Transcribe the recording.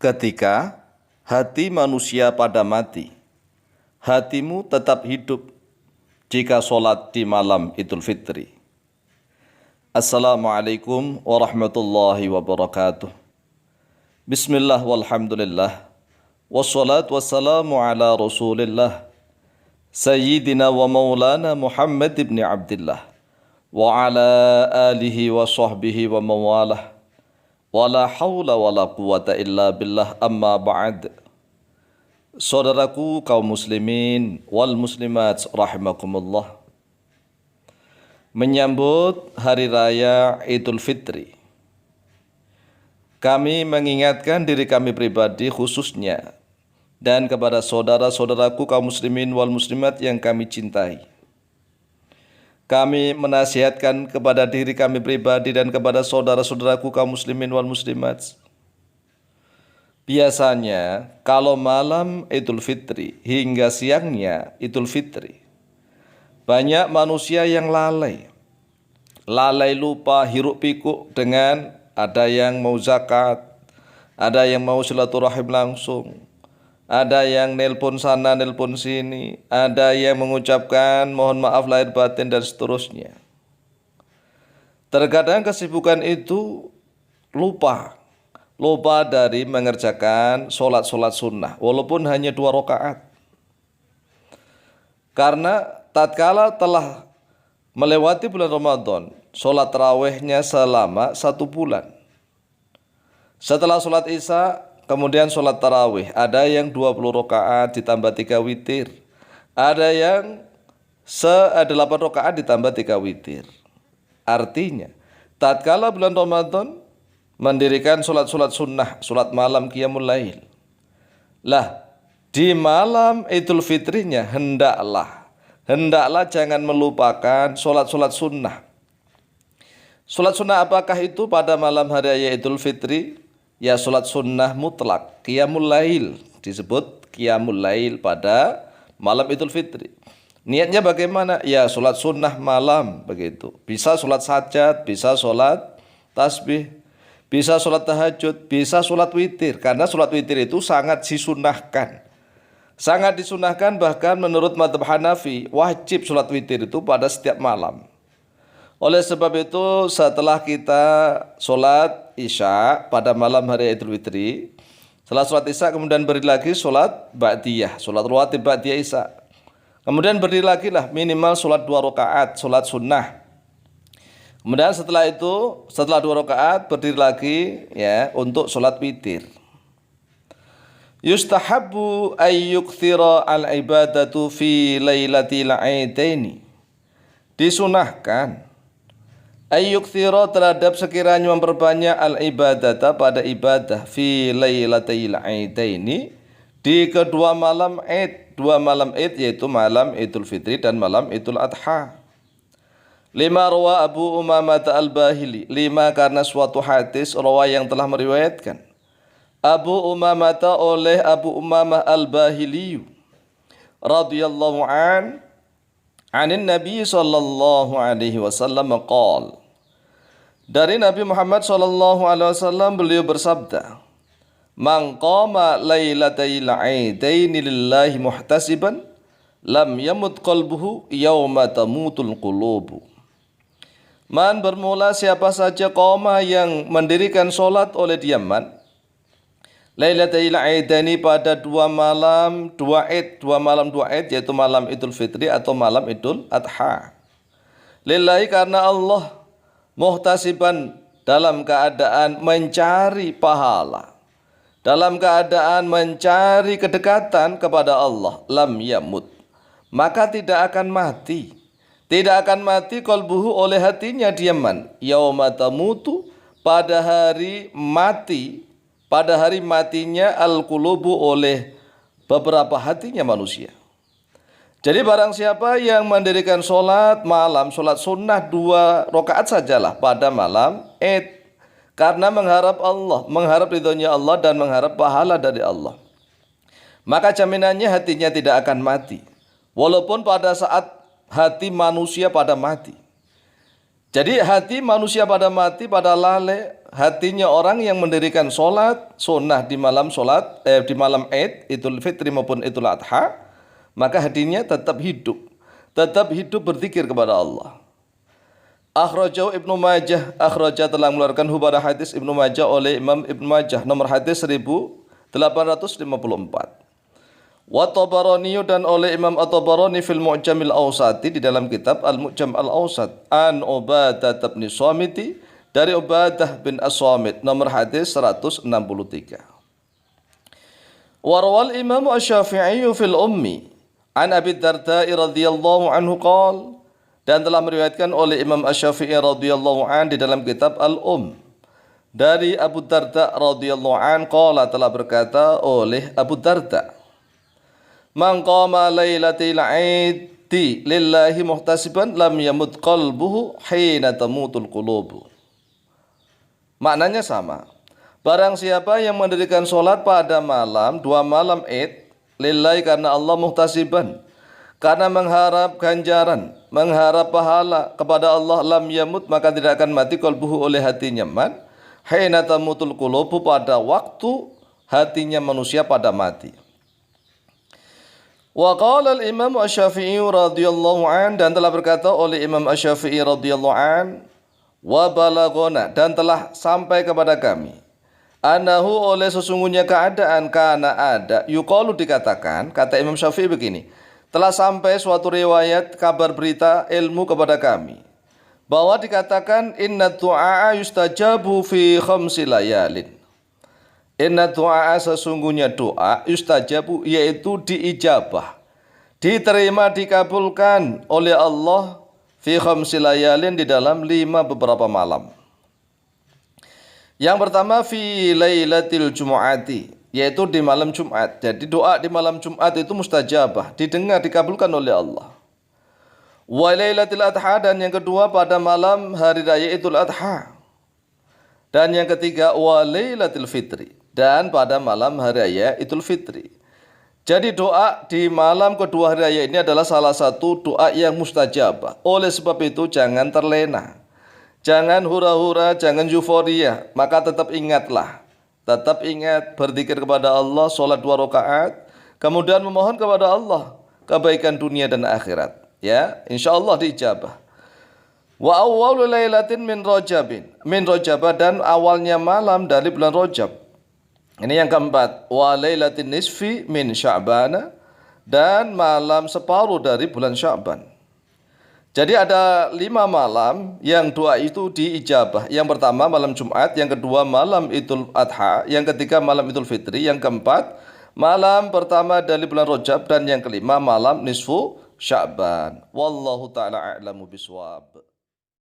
Ketika hati manusia pada mati, hatimu tetap hidup jika sholat di malam Idul Fitri. Assalamualaikum warahmatullahi wabarakatuh. Bismillah walhamdulillah. Wassalatu wassalamu ala rasulillah. Sayyidina wa maulana Muhammad ibn Abdillah. Wa ala alihi wa sahbihi wa mawalah. Wala hawla wala quwata illa billah amma ba'd. Saudaraku kaum muslimin wal muslimat rahimakumullah. Menyambut hari raya Idul Fitri, kami mengingatkan diri kami pribadi khususnya dan kepada saudara-saudaraku kaum muslimin wal muslimat yang kami cintai. Kami menasihatkan kepada diri kami pribadi dan kepada saudara-saudaraku kaum muslimin wal muslimat. Biasanya kalau malam Idul Fitri hingga siangnya Idul Fitri, banyak manusia yang lalai lupa hiruk pikuk dengan ada yang mau zakat, ada yang mau silaturahim langsung, ada yang nelpon sana, nelpon sini, ada yang mengucapkan mohon maaf lahir batin dan seterusnya. Terkadang kesibukan itu lupa dari mengerjakan sholat sunnah, walaupun hanya 2 rakaat. Karena tatkala telah melewati bulan Ramadan, sholat tarawihnya selama 1 bulan. Setelah sholat isya, kemudian sholat tarawih, ada yang 20 rakaat ditambah 3 witir. Ada yang 8 rakaat ditambah 3 witir. Artinya, tatkala bulan Ramadan mendirikan sholat sunnah, sholat malam qiyamul lail. Lah, di malam Idul Fitrinya hendaklah jangan melupakan sholat sunnah. Sholat sunnah apakah itu pada malam hari raya Idul Fitri? Ya sholat sunnah mutlak, qiyamul lail, disebut qiyamul lail pada malam Idul Fitri. Niatnya bagaimana? Ya sholat sunnah malam begitu. Bisa sholat sajad, bisa sholat tasbih, bisa sholat tahajud, bisa sholat witir. Karena sholat witir itu sangat disunahkan. Sangat disunahkan, bahkan menurut mazhab Hanafi wajib sholat witir itu pada setiap malam. Oleh sebab itu setelah kita sholat isya pada malam hari Idul Fitri, setelah sholat isya kemudian beri lagi sholat ba'diyah, sholat rawatib ba'diyah isya. Kemudian beri lagi lah minimal sholat 2 rakaat, sholat sunnah. Kemudian setelah itu, setelah 2 rakaat berdiri lagi ya untuk sholat witir. Yustahabbu ayyukthira al-ibadatu fi lailatil aidaini. Disunahkan ayyukthira terhadap sekiranya memperbanyak al-ibadata pada ibadah fi lailatil aidaini di kedua malam Id, 2 malam Id yaitu malam Idul Fitri dan malam Idul Adha. 5 rawa Abu Umamah al-Bahili, 5 karena suatu hadis rawa yang telah meriwayatkan Abu Umamah oleh Abu Umamah al-Bahili radhiyallahu anin Nabi sallallahu alaihi wasallam qala, dari Nabi Muhammad sallallahu alaihi wasallam beliau bersabda, man qama lailatal aidaini lillahi muhtasiban lam yamut qalbuhu yauma tamutul qulubu. Man bermula siapa saja qama yang mendirikan solat oleh diaman Lailatul Aidaini pada 2 malam 2 Id, 2 malam 2 Id yaitu malam Idul Fitri atau malam Idul Adha. Lillahi karena Allah, muhtasiban dalam keadaan mencari pahala, dalam keadaan mencari kedekatan kepada Allah, lam yamut, maka tidak akan mati. Tidak akan mati qalbuhu oleh hatinya diaman. Yauma tamutu pada hari mati, pada hari matinya al-qulubu oleh beberapa hatinya manusia. Jadi barang siapa yang mendirikan sholat malam, sholat sunnah 2 rakaat sajalah pada malam Id, karena mengharap Allah, mengharap ridhonya Allah dan mengharap pahala dari Allah, maka jaminannya hatinya tidak akan mati. Walaupun pada saat hati manusia pada mati. Jadi hati manusia pada mati, pada lalai, hatinya orang yang mendirikan sholat sunnah di malam di malam Id, Idul Fitri maupun Idul Adha, maka hatinya tetap hidup berzikir kepada Allah. Akhrajahu Ibnu Majah, telah mengeluarkan hubara hadis Ibnu Majah oleh Imam Ibnu Majah, nomor hadis 1854. Wa Tabarani, dan oleh Imam At-Tabarani fil Mu'jamil Awsati, di dalam kitab Al-Mu'jam Al-Awsat, an Ubadah bin Samiti, dari Ubadah bin As-Samit, nomor hadis 163. Warwal Imam Asy-Syafi'i fil Ummi an Abi Darda radhiyallahu anhu qala, dan telah meriwayatkan oleh Imam Asy-Syafi'i radhiyallahu an di dalam kitab Al-Um dari Abu Darda radhiyallahu an qala, telah berkata oleh Abu Darda, man qama lailatil aidi lillahi muhtasiban lam yamut qalbuhu hina tamutul qulubu. Maknanya sama. Barang siapa yang mendirikan sholat pada dua malam Id, lillahi, karena Allah, muhtasiban, karena mengharap ganjaran, mengharap pahala kepada Allah, lam yamut, maka tidak akan mati qalbuhu, oleh hatinya, hina tamutul qulubu, pada waktu hatinya manusia pada mati. Wa qala al-Imam Asy-Syafi'i radhiyallahu an, dan telah berkata oleh Imam Asy-Syafi'i radhiyallahu an, wa balagona, dan telah sampai kepada kami, anahu, oleh sesungguhnya keadaan, kana ada, yuqalu, dikatakan, kata Imam Syafi'i begini, telah sampai suatu riwayat kabar berita ilmu kepada kami, bahwa dikatakan inna du'a yustajabu fi khamsi layalin. Inna du'a, sesungguhnya doa, yustajabu, yaitu diijabah, diterima, dikabulkan oleh Allah, fi khamsi layalin, di dalam 5 beberapa malam. Yang pertama, fi lailatil jumu'ati, yaitu di malam Jumat. Jadi doa di malam Jumat itu mustajabah, didengar, dikabulkan oleh Allah. Wa lailatil adha, dan yang kedua pada malam hari raya Idul Adha. Dan yang ketiga, wa lailatil fitri, dan pada malam hari raya Idul Fitri. Jadi doa di malam kedua hari raya ini adalah salah satu doa yang mustajabah. Oleh sebab itu jangan terlena, jangan hura-hura, jangan euforia, maka tetap ingat berzikir kepada Allah, sholat 2 rakaat, kemudian memohon kepada Allah kebaikan dunia dan akhirat. Ya, insyaallah diijabah. Wa awwalu lailatin min Rajab, dan awalnya malam dari bulan Rajab. Ini yang keempat, wa lailatin nisfi min Sya'ban, dan malam separuh dari bulan Sya'ban. Jadi ada 5 malam yang doa itu diijabah. Yang pertama malam Jumat, yang kedua malam Idul Adha, yang ketiga malam Idul Fitri, yang keempat malam pertama dari bulan Rajab, dan yang kelima malam nisfu Sya'ban. Wallahu ta'ala a'lamu bishawab.